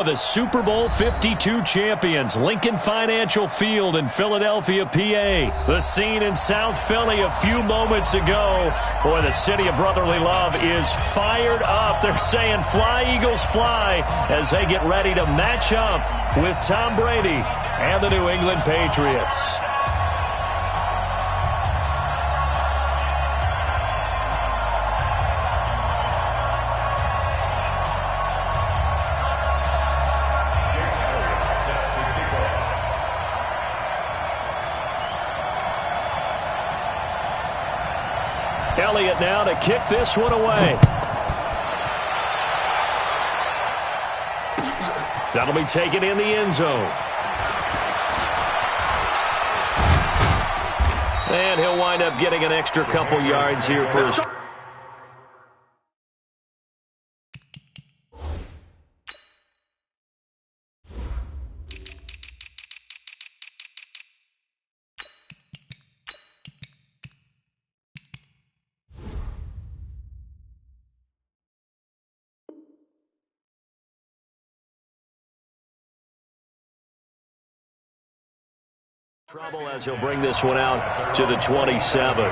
The Super Bowl 52 champions, Lincoln Financial Field in Philadelphia, PA. The scene in South Philly a few moments ago. Boy, the city of brotherly love is fired up. They're saying, "Fly, Eagles, fly," as they get ready to match up with Tom Brady and the New England Patriots. Elliott now to kick this one away. That'll be taken in the end zone. And he'll wind up getting an extra couple yards here for his... trouble as he'll bring this one out to the 27.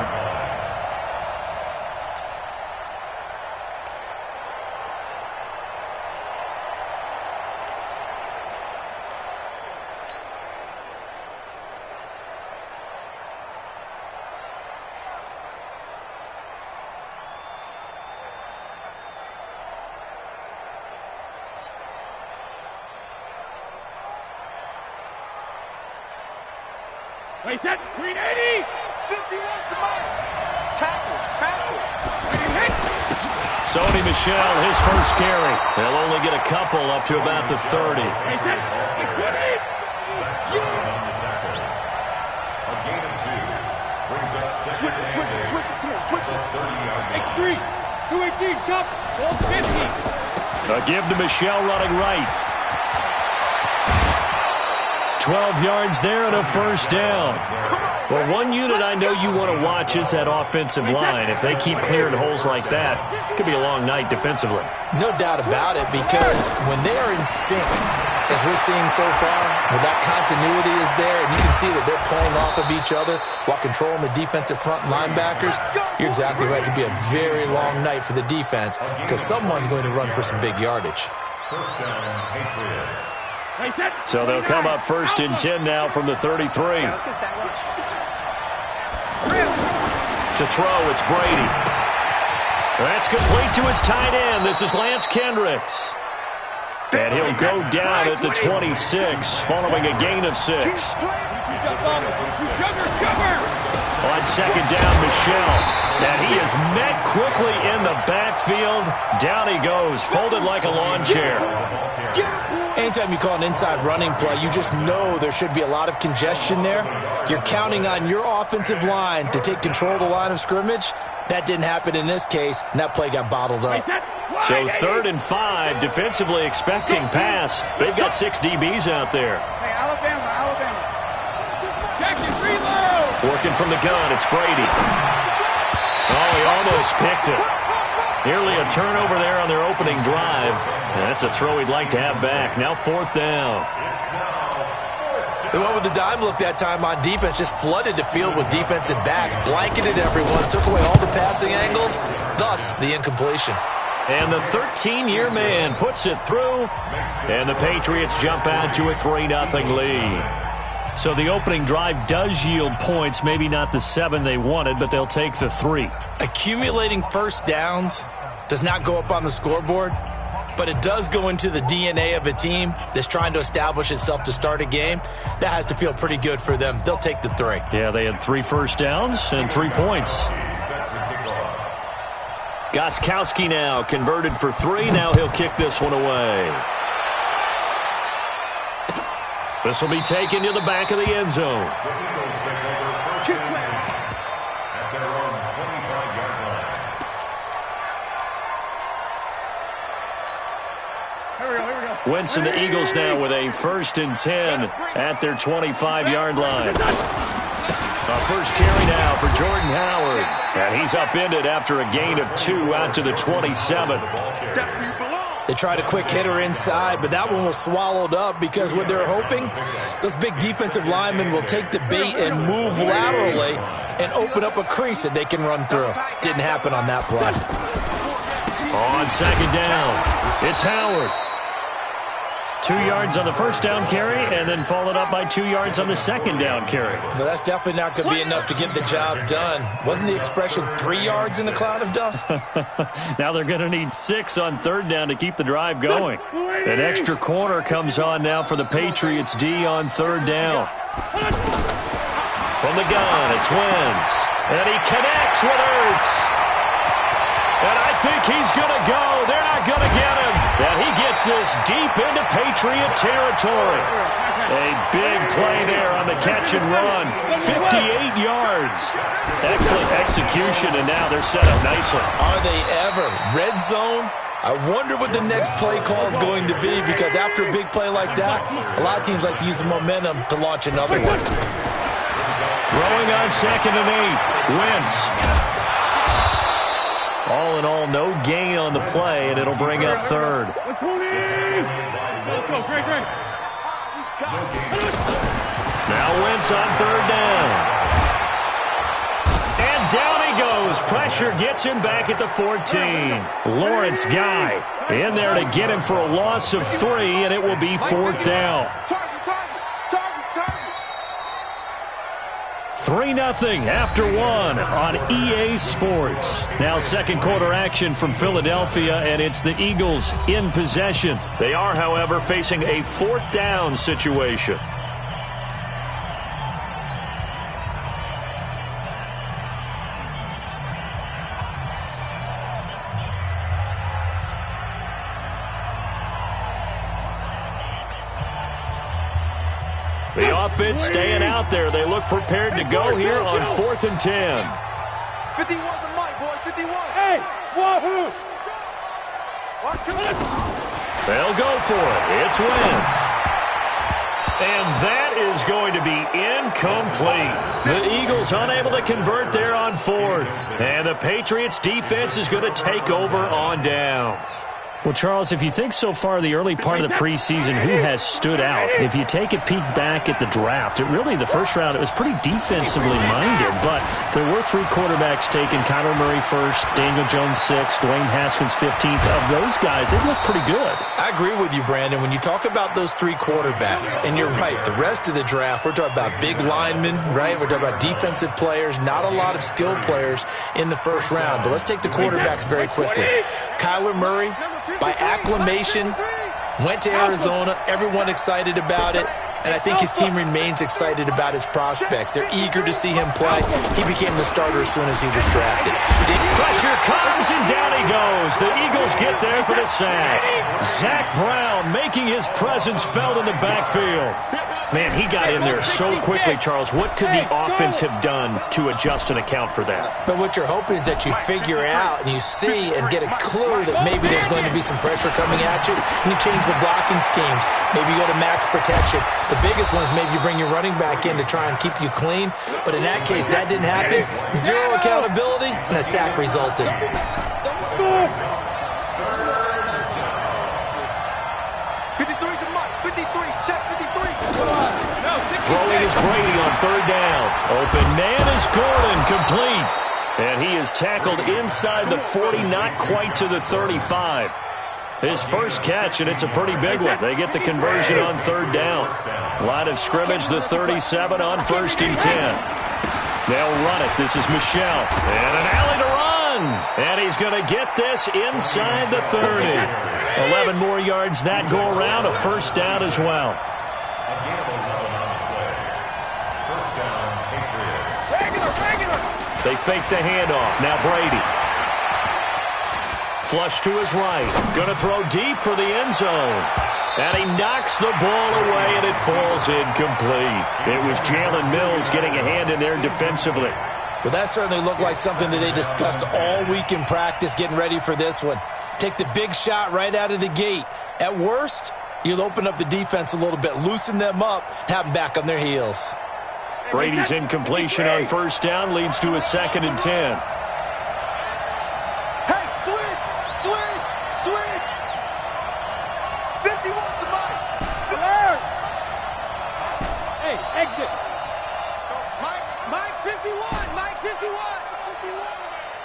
Wait, that 380! 51 to mark. Tackle. Sony Michel, his first carry. They'll only get a couple up to about the 30. Wait, that 20! A gain of 2 brings up second and 8. Switch it. X3, 218, jump, 150. A give to Michel running right. 12 yards there and a first down. Well, one unit I know you want to watch is that offensive line. If they keep clearing holes like that, it could be a long night defensively. No doubt about it, because when they are in sync, as we're seeing so far, when that continuity is there, and you can see that they're playing off of each other while controlling the defensive front linebackers, you're exactly right. It could be a very long night for the defense, because someone's going to run for some big yardage. First down, Patriots. So they'll come up first and 10 now from the 33. Let's get sandwich. To throw, it's Brady. That's complete to his tight end. This is Lance Kendricks. And he'll go down at the 26, following a gain of 6. On second down, Michel. And he is met quickly in the backfield. Down he goes, folded like a lawn chair. Anytime you call an inside running play, you just know there should be a lot of congestion there. You're counting on your offensive line to take control of the line of scrimmage. That didn't happen in this case, and that play got bottled up. So 3rd and 5, defensively expecting pass. They've got 6 DBs out there. Hey, Alabama. Jackson, reload. Working from the gun, it's Brady. Oh, he almost picked it. Nearly a turnover there on their opening drive. And that's a throw he'd like to have back. Now 4th down. They went with the dime look that time on defense, just flooded the field with defensive backs, blanketed everyone, took away all the passing angles, thus the incompletion. And the 13-year man puts it through, and the Patriots jump out to a 3-0 lead. So the opening drive does yield points, maybe not the 7 they wanted, but they'll take the 3. Accumulating first downs does not go up on the scoreboard, but it does go into the DNA of a team that's trying to establish itself to start a game. That has to feel pretty good for them. They'll take the 3. Yeah, they had 3 first downs and 3 points. Gostkowski now converted for 3. Now he'll kick this one away. This will be taken to the back of the end zone. Wentz and the Eagles now with a 1st and 10 at their 25-yard line. A first carry now for Jordan Howard. And he's upended after a gain of 2 out to the 27. They tried a quick hitter inside, but that one was swallowed up because what they're hoping, those big defensive linemen will take the bait and move laterally and open up a crease that they can run through. Didn't happen on that play. On second down, it's Howard. 2 yards on the first down carry, and then followed up by 2 yards on the second down carry. Well, that's definitely not going to be enough to get the job done. Wasn't the expression 3 yards in a cloud of dust? Now they're going to need 6 on third down to keep the drive going. An extra corner comes on now for the Patriots D on third down. From the gun, it's Wentz. And he connects with Ertz. And I think he's going to go. They're not going to get him. And he gets this deep into Patriot territory. A big play there on the catch and run. 58 yards. Excellent execution, and now they're set up nicely. Are they ever? Red zone? I wonder what the next play call is going to be, because after a big play like that, a lot of teams like to use the momentum to launch another one. Throwing on second and 8. Wentz. All in all, no gain on the play, and it'll bring up third. Now Wentz on third down. And down he goes. Pressure gets him back at the 14. Lawrence Guy in there to get him for a loss of 3, and it will be fourth down. 3-0 after 1 on EA Sports. Now second quarter action from Philadelphia, and it's the Eagles in possession. They are, however, facing a fourth down situation. The offense staying out there. They look prepared to go here on 4th and 10. 51 to Mike, boys. 51. Hey, wahoo! They'll go for it. It's Wentz. And that is going to be incomplete. The Eagles unable to convert there on 4th. And the Patriots defense is going to take over on downs. Well, Charles, if you think so far the early part of the preseason, who has stood out? If you take a peek back at the draft, the first round, it was pretty defensively minded, but there were 3 quarterbacks taken. Kyler Murray first, Daniel Jones 6th, Dwayne Haskins 15th. Of those guys, they look pretty good. I agree with you, Brandon. When you talk about those 3 quarterbacks, and you're right, the rest of the draft, we're talking about big linemen, right? We're talking about defensive players, not a lot of skilled players in the first round. But let's take the quarterbacks very quickly. Kyler Murray, by acclamation, went to Arizona. Everyone excited about it. And I think his team remains excited about his prospects. They're eager to see him play. He became the starter as soon as he was drafted. Pressure comes, and down he goes. The Eagles get there for the sack. Zach Brown making his presence felt in the backfield. Man, he got in there so quickly, Charles. What could the offense have done to adjust and account for that? But what you're hoping is that you figure out and you see and get a clue that maybe there's going to be some pressure coming at you, and you change the blocking schemes. Maybe you go to max protection. The biggest one is maybe you bring your running back in to try and keep you clean. But in that case, that didn't happen. 0 accountability, and a sack resulted. 53 to Mike. 53. Check 53. Throwing is Brady on third down. Open man is Gordon, complete. And he is tackled inside the 40, not quite to the 35. His first catch, and it's a pretty big one. They get the conversion on third down. Line of scrimmage, the 37 on 1st and 10. They'll run it. This is Michelle. And an alley to run. And he's going to get this inside the 30. 11 more yards that go around. A first down as well. They fake the handoff. Now Brady. Flush to his right. Going to throw deep for the end zone. And he knocks the ball away, and it falls incomplete. It was Jalen Mills getting a hand in there defensively. Well, that certainly looked like something that they discussed all week in practice getting ready for this one. Take the big shot right out of the gate. At worst, you'll open up the defense a little bit, loosen them up, have them back on their heels. Brady's incompletion on first down leads to a 2nd and 10. Hey, switch! Finish it. Mike 51. Mike 51.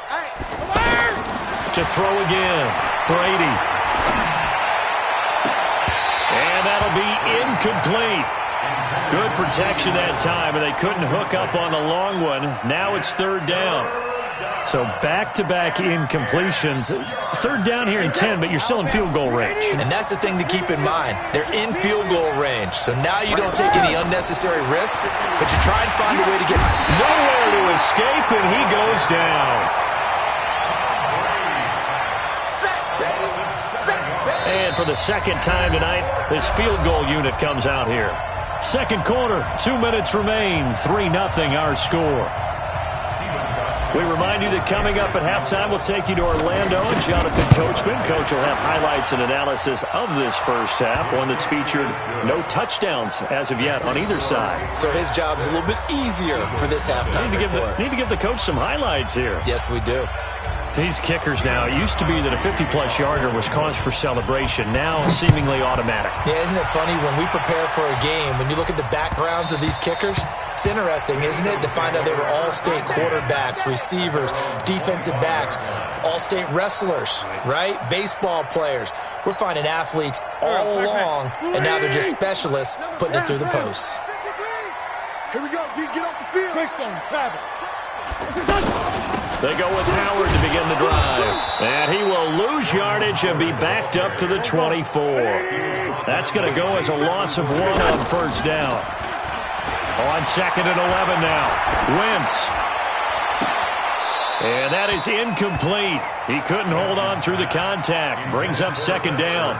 Hey, come on. To throw again. Brady. And that'll be incomplete. Good protection that time, and they couldn't hook up on the long one. Now it's third down. So back-to-back incompletions. Third down here in 10, but you're still in field goal range. And that's the thing to keep in mind. They're in field goal range. So now you don't take any unnecessary risks, but you try and find a way to get nowhere to escape, and he goes down. And for the second time tonight, this field goal unit comes out here. Second quarter, 2 minutes remain, 3-0 our score. We remind you that coming up at halftime, we'll take you to Orlando and Jonathan Coachman. Coach will have highlights and analysis of this first half, one that's featured no touchdowns as of yet on either side. So his job's a little bit easier for this halftime. Need to give the coach some highlights here. Yes, we do. These kickers now, it used to be that a 50-plus yarder was cause for celebration. Now seemingly automatic. Yeah, isn't it funny when we prepare for a game, when you look at the backgrounds of these kickers, it's interesting, isn't it, to find out they were all-state quarterbacks, receivers, defensive backs, all-state wrestlers, right? Baseball players. We're finding athletes all along, and now they're just specialists putting it through the posts. Here we go, D. Get off the field. Quickstone, Travis. They go with Howard to begin the drive. And he will lose yardage and be backed up to the 24. That's going to go as a loss of 1 on first down. On second and 11 now. Wentz. And that is incomplete. He couldn't hold on through the contact. Brings up second down.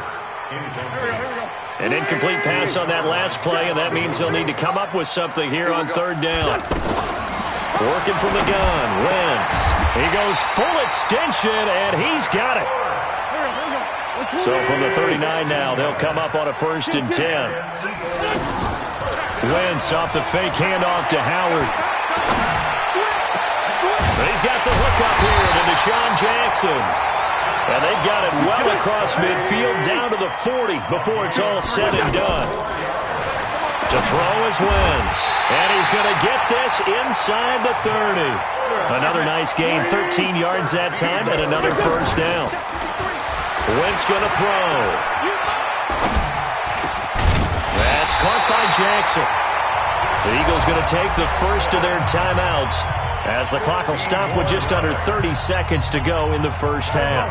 An incomplete pass on that last play, and that means they'll need to come up with something here on third down. Working from the gun, Wentz. He goes full extension, and he's got it. So from the 39 now, they'll come up on a 1st and 10. Wentz off the fake handoff to Howard. But he's got the hook up here to Deshaun Jackson. And they've got it well across midfield, down to the 40 before it's all said and done. To throw is Wentz. And he's going to get this inside the 30. Another nice gain, 13 yards that time, and another first down. Wentz going to throw. That's caught by Jackson. The Eagles going to take the first of their timeouts as the clock will stop with just under 30 seconds to go in the first half.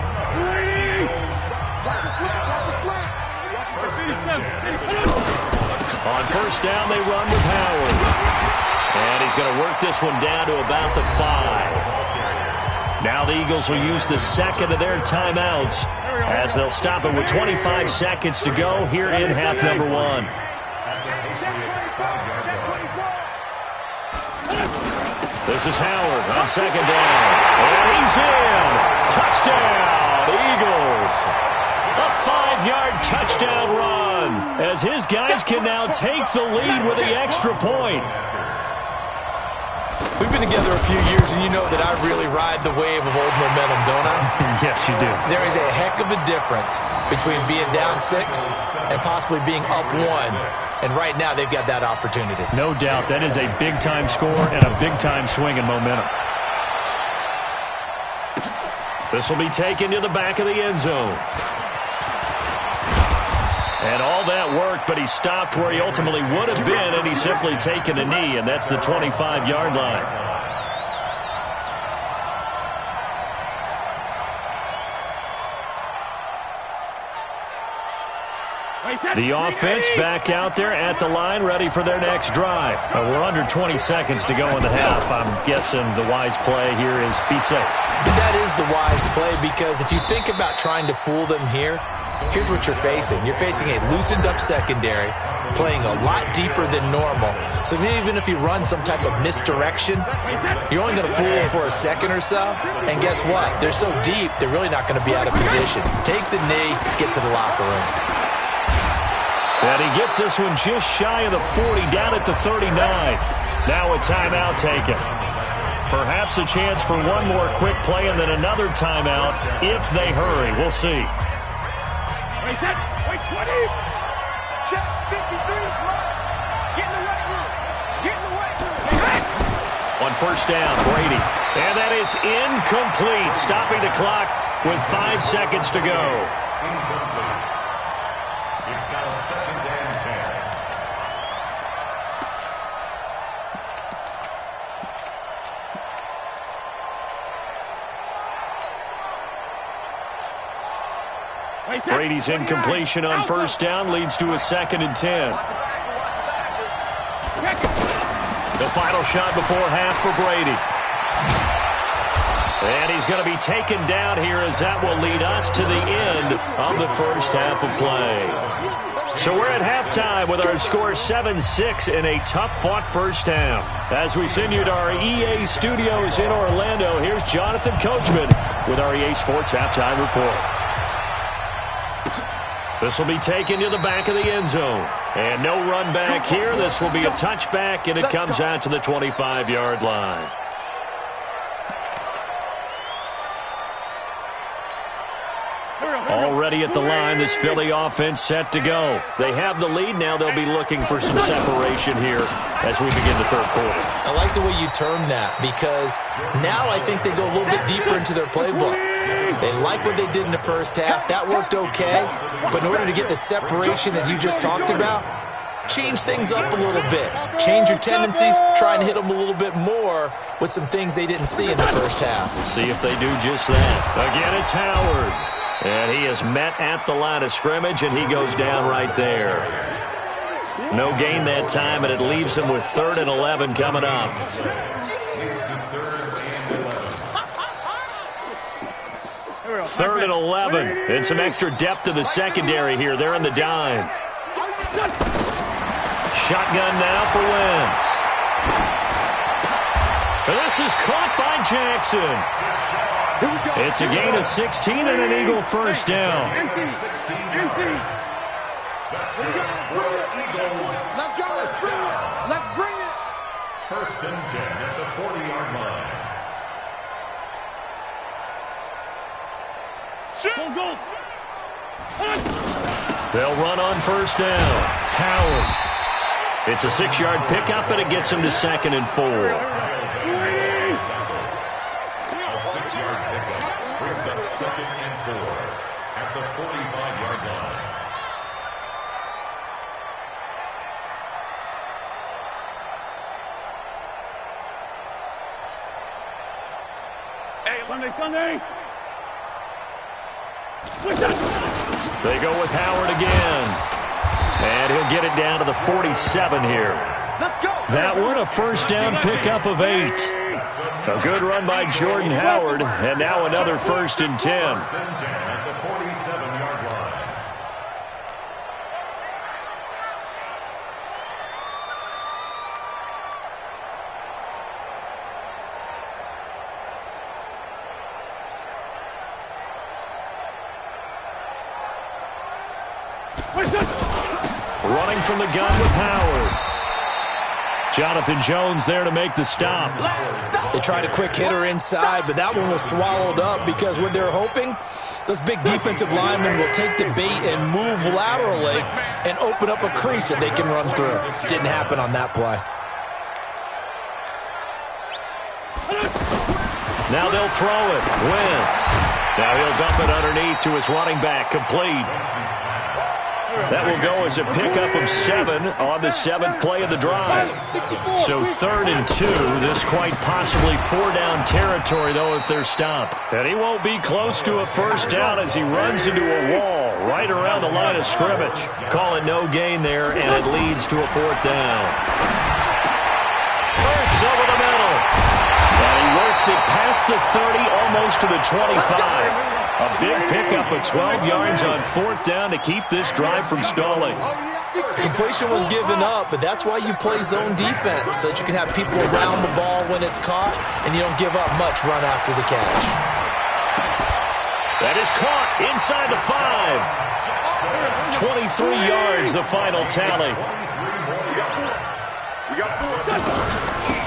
On first down, they run with Howard. And he's going to work this one down to about the 5. Now the Eagles will use the second of their timeouts as they'll stop it with 25 seconds to go here in half number 1. This is Howard on second down. And he's in. Touchdown, Eagles. A 5-yard touchdown run as his guys can now take the lead with the extra point. We've been together a few years, and you know that I really ride the wave of old momentum, don't I? Yes, you do. There is a heck of a difference between being down 6 and possibly being up 1. And right now, they've got that opportunity. No doubt. That is a big-time score and a big-time swing in momentum. This will be taken to the back of the end zone. And all that work, but he stopped where he ultimately would have been, and he's simply taken a knee, and that's the 25-yard line. The offense back out there at the line, ready for their next drive. We're under 20 seconds to go in the half. I'm guessing the wise play here is be safe. That is the wise play, because if you think about trying to fool them here, here's what you're facing. You're facing a loosened-up secondary, playing a lot deeper than normal. So even if you run some type of misdirection, you're only going to fool them for a second or so. And guess what? They're so deep, they're really not going to be out of position. Take the knee, get to the locker room. And he gets this one just shy of the 40, down at the 39. Now a timeout taken. Perhaps a chance for one more quick play and then another timeout if they hurry. We'll see. Wait, set. Wait, 20. Check 53. Get in the right room. on first down. Brady. And that is incomplete. Stopping the clock with 5 seconds to go. Incomplete. It's now 2nd and 10. Brady's incompletion on first down leads to a 2nd and 10. The final shot before half for Brady. And he's going to be taken down here as that will lead us to the end of the first half of play. So we're at halftime with our score 7-6 in a tough-fought first half. As we send you to our EA studios in Orlando, here's Jonathan Coachman with our EA Sports Halftime Report. This will be taken to the back of the end zone. And no run back here. This will be a touchback, and it comes out to the 25-yard line. Already at the line, this Philly offense set to go. They have the lead. Now they'll be looking for some separation here as we begin the third quarter. I like the way you term that, because now I think they go a little bit deeper into their playbook. They like what they did in the first half. That worked okay. But in order to get the separation that you just talked about, change things up a little bit. Change your tendencies. Try and hit them a little bit more with some things they didn't see in the first half. See if they do just that. Again, it's Howard. And he is met at the line of scrimmage, and he goes down right there. No gain that time, and it leaves him with 3rd and 11 coming up. Third and 11. And some extra depth to the secondary here. They're in the dime. Shotgun now for Wentz. And this is caught by Jackson. It's a gain of 16 and an Eagle first down. Let's go. Let's bring it. Let's bring it. 1st and 10 at the 40-yard line. They'll run on first down. Howard. It's a 6-yard pickup, and it gets him to 2nd and 4. A 6-yard pickup brings up 2nd and 4 at the 45-yard line. Hey, Sunday. They go with Howard again. And he'll get it down to the 47 here. Let's go. That one, a first down pickup of 8. A good run by Jordan Howard, and now another 1st and 10. 1st and 10 at the 47-yard line. Running from the gun with Howard. Jonathan Jones there to make the stop. They tried a quick hitter inside, but that one was swallowed up because what they're hoping, those big defensive linemen will take the bait and move laterally and open up a crease that they can run through. Didn't happen on that play. Now they'll throw it. Wentz. Now he'll dump it underneath to his running back. Complete. That will go as a pickup of 7 on the 7th play of the drive. So 3rd and 2. This quite possibly 4-down territory, though, if they're stopped. And he won't be close to a first down as he runs into a wall right around the line of scrimmage. Call it no gain there, and it leads to a 4th down. Works over the middle. And he works it past the 30, almost to the 25. A big pickup of 12 yards on 4th down to keep this drive from stalling. Completion was given up, but that's why you play zone defense, so that you can have people around the ball when it's caught, and you don't give up much run after the catch. That is caught inside the 5. 23 yards, the final tally.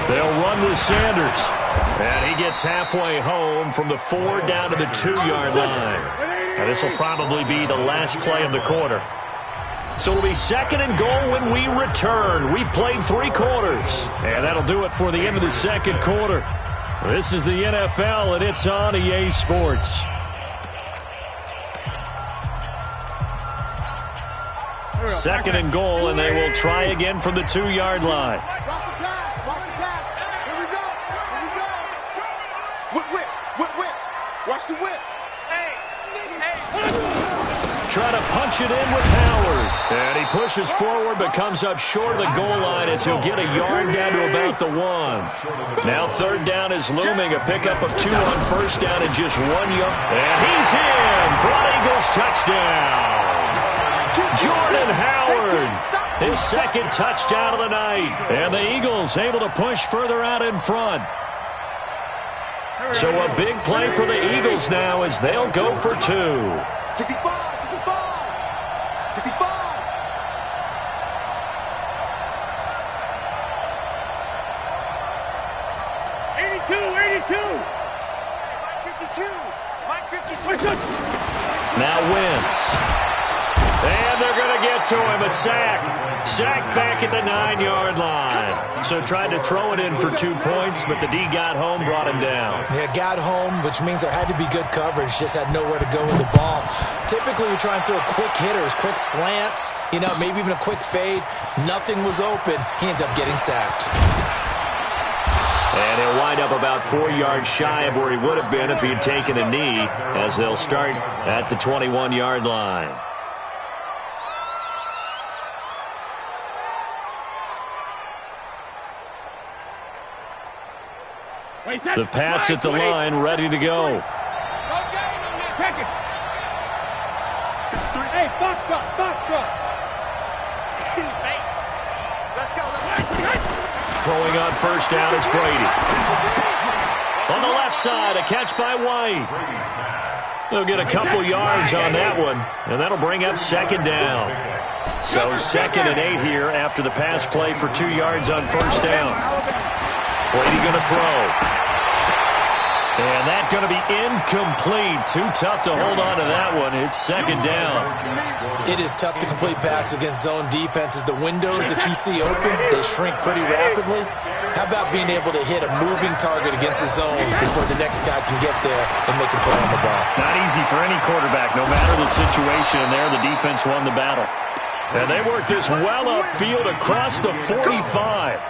They'll run with Sanders. And he gets halfway home from the 4 down to the 2-yard line. And this will probably be the last play of the quarter. So it'll be 2nd and goal with when we return. We've played 3 quarters, and that'll do it for the end of the second quarter. This is the NFL, and it's on EA Sports. Second and goal, and they will try again from the 2-yard line. Watch the pass. Watch the pass. Here we go. Here we go. Whip. Watch the whip. Hey. Try to punch it in with Howard. And he pushes forward but comes up short of the goal line as he'll get a yard down to about the 1. Now 3rd down is looming. A pickup of 2 on 1st down and just 1 yard. And he's in for an Eagles touchdown. Jordan Howard, his 2nd touchdown of the night. And the Eagles able to push further out in front. So a big play for the Eagles now as they'll go for 2. 65. 82. Now Wentz. And they're going to get to him. A sack. Sack back at the 9-yard line. So tried to throw it in for 2 points, but the D got home, brought him down. Yeah, got home, which means there had to be good coverage. Just had nowhere to go with the ball. Typically, you try and throw quick hitters, quick slants, maybe even a quick fade. Nothing was open. He ends up getting sacked. And he'll wind up about 4 yards shy of where he would have been if he had taken a knee, as they'll start at the 21-yard line. The Pats at the line, ready to go. Hey, Foxtrot. Let's go. Throwing on 1st down is Brady. On the left side, a catch by White. They'll get a couple yards on that one, and that'll bring up 2nd down. So 2nd and 8 here after the pass play for 2 yards on 1st down. Brady going to throw. And that's going to be incomplete. Too tough to hold on to that one. It's 2nd down. It is tough to complete passes against zone defenses. The windows that you see open, they shrink pretty rapidly. How about being able to hit a moving target against a zone before the next guy can get there and make a play on the ball? Not easy for any quarterback. No matter the situation in there, the defense won the battle. And they worked this well upfield across the 45.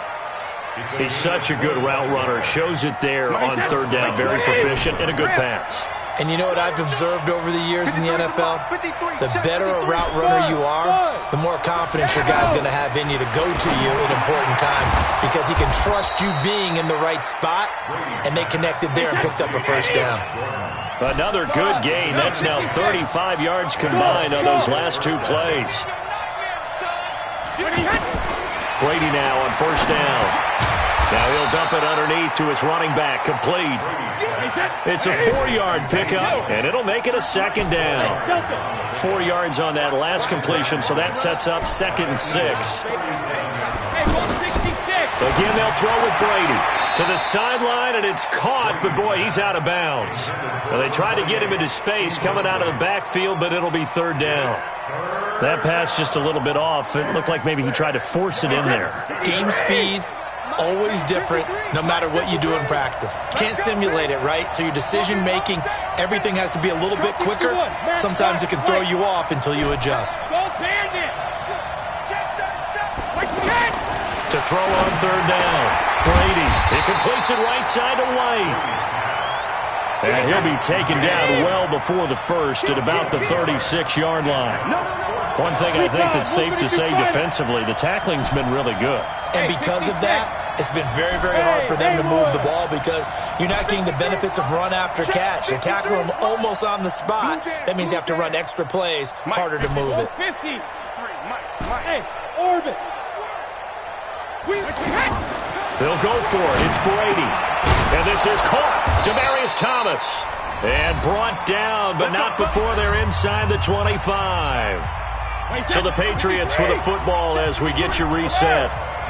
He's such a good route runner. Shows it there on 3rd down. Very proficient and a good pass. And you know what I've observed over the years in the NFL? The better a route runner you are, the more confidence your guy's going to have in you to go to you in important times because he can trust you being in the right spot, and they connected there and picked up a 1st down. Another good gain. That's now 35 yards combined on those last 2 plays. Brady now on 1st down. Now he'll dump it underneath to his running back. Complete. It's a 4-yard pickup, and it'll make it a 2nd down. 4 yards on that last completion, so that sets up 2nd and 6. Again, they'll throw with Brady. To the sideline, and it's caught, but boy, he's out of bounds. Well, they tried to get him into space coming out of the backfield, but it'll be 3rd down. That pass just a little bit off. It looked like maybe he tried to force it in there. Game speed, always different, no matter what you do in practice. You can't simulate it, right? So your decision-making, everything has to be a little bit quicker. Sometimes it can throw you off until you adjust. To throw on 3rd down. Brady, he completes it right side to White. And he'll be taken down well before the 1st at about the 36-yard line. One thing I think that's safe to say defensively, the tackling's been really good. And because of that, it's been very, very hard for them to move the ball because you're not getting the benefits of run after catch. You tackle them almost on the spot. That means you have to run extra plays, harder to move it. Hey, Orbit. They'll go for it. It's Brady. And this is caught. Demaryius Thomas. And brought down, but not before they're inside the 25. So the Patriots with a football as we get you reset.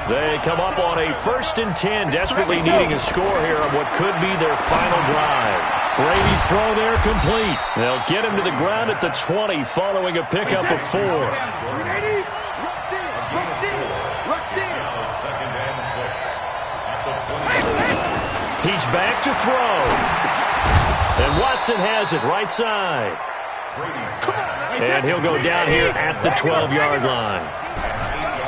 They come up on a 1st and 10, desperately needing a score here on what could be their final drive. Brady's throw there complete. They'll get him to the ground at the 20 following a pickup of 4. He's back to throw. And Watson has it right side. And he'll go down here at the 12-yard line.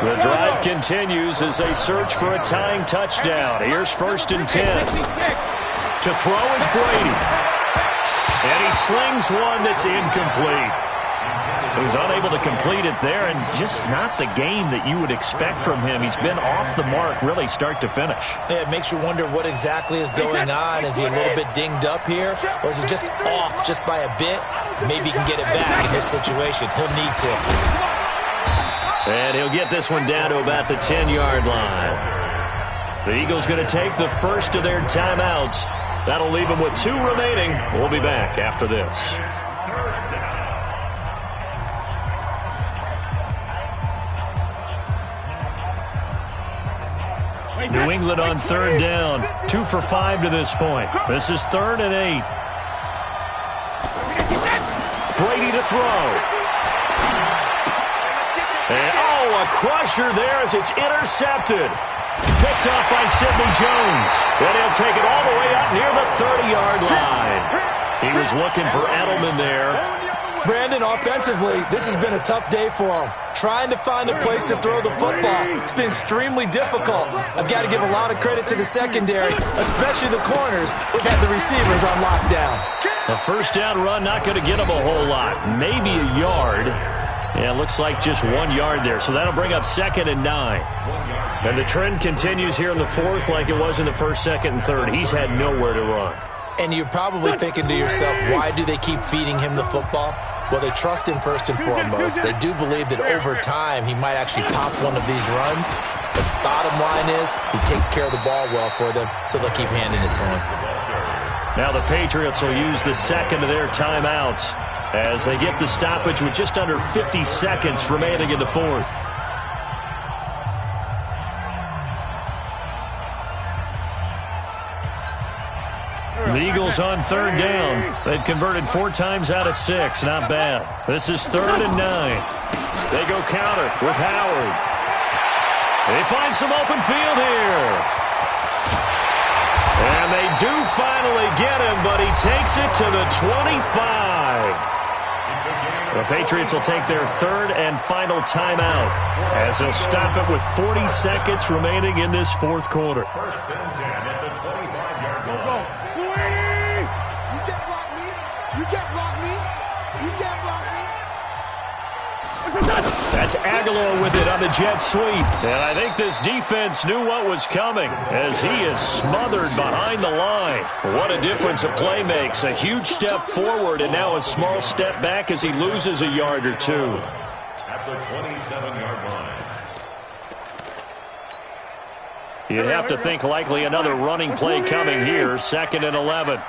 The drive continues as they search for a tying touchdown. Here's 1st and 10. To throw is Brady. And he slings one that's incomplete. So he's unable to complete it there, and just not the game that you would expect from him. He's been off the mark really start to finish. Yeah, it makes you wonder what exactly is going on. Is he a little bit dinged up here, or is it just off just by a bit? Maybe he can get it back in this situation. He'll need to. And he'll get this one down to about the 10-yard line. The Eagles going to take the first of their timeouts. That'll leave them with 2 remaining. We'll be back after this. New England on 3rd down. 2 for 5 to this point. This is 3rd and 8. Brady to throw. And, a crusher there as it's intercepted. Picked off by Sidney Jones. And he'll take it all the way up near the 30-yard line. He was looking for Edelman there. Brandon, offensively, this has been a tough day for him. Trying to find a place to throw the football. It's been extremely difficult. I've got to give a lot of credit to the secondary, especially the corners who've had the receivers on lockdown. A 1st down run, not going to get him a whole lot. Maybe a yard. Yeah, it looks like just 1 yard there. So that'll bring up 2nd and 9. And the trend continues here in the 4th like it was in the 1st, 2nd, and 3rd. He's had nowhere to run. And you're probably thinking to yourself, why do they keep feeding him the football? Well, they trust him first and foremost. They do believe that over time he might actually pop one of these runs. But the bottom line is he takes care of the ball well for them, so they'll keep handing it to him. Now the Patriots will use the 2nd of their timeouts as they get the stoppage with just under 50 seconds remaining in the 4th. The Eagles on 3rd down. They've converted 4 times out of 6. Not bad. This is 3rd and 9. They go counter with Howard. They find some open field here. And they do finally get him, but he takes it to the 25. The Patriots will take their 3rd and final timeout as they'll stop it with 40 seconds remaining in this 4th quarter. 1st and 10 at the 25-yard line. You can't block me. You can't block me. You can't block me. That's Aguilar with it on the jet sweep. And I think this defense knew what was coming as he is smothered behind the line. What a difference a play makes. A huge step forward and now a small step back as he loses a yard or 2. At the 27-yard line. You'd have to think likely another running play coming here. 2nd and 11.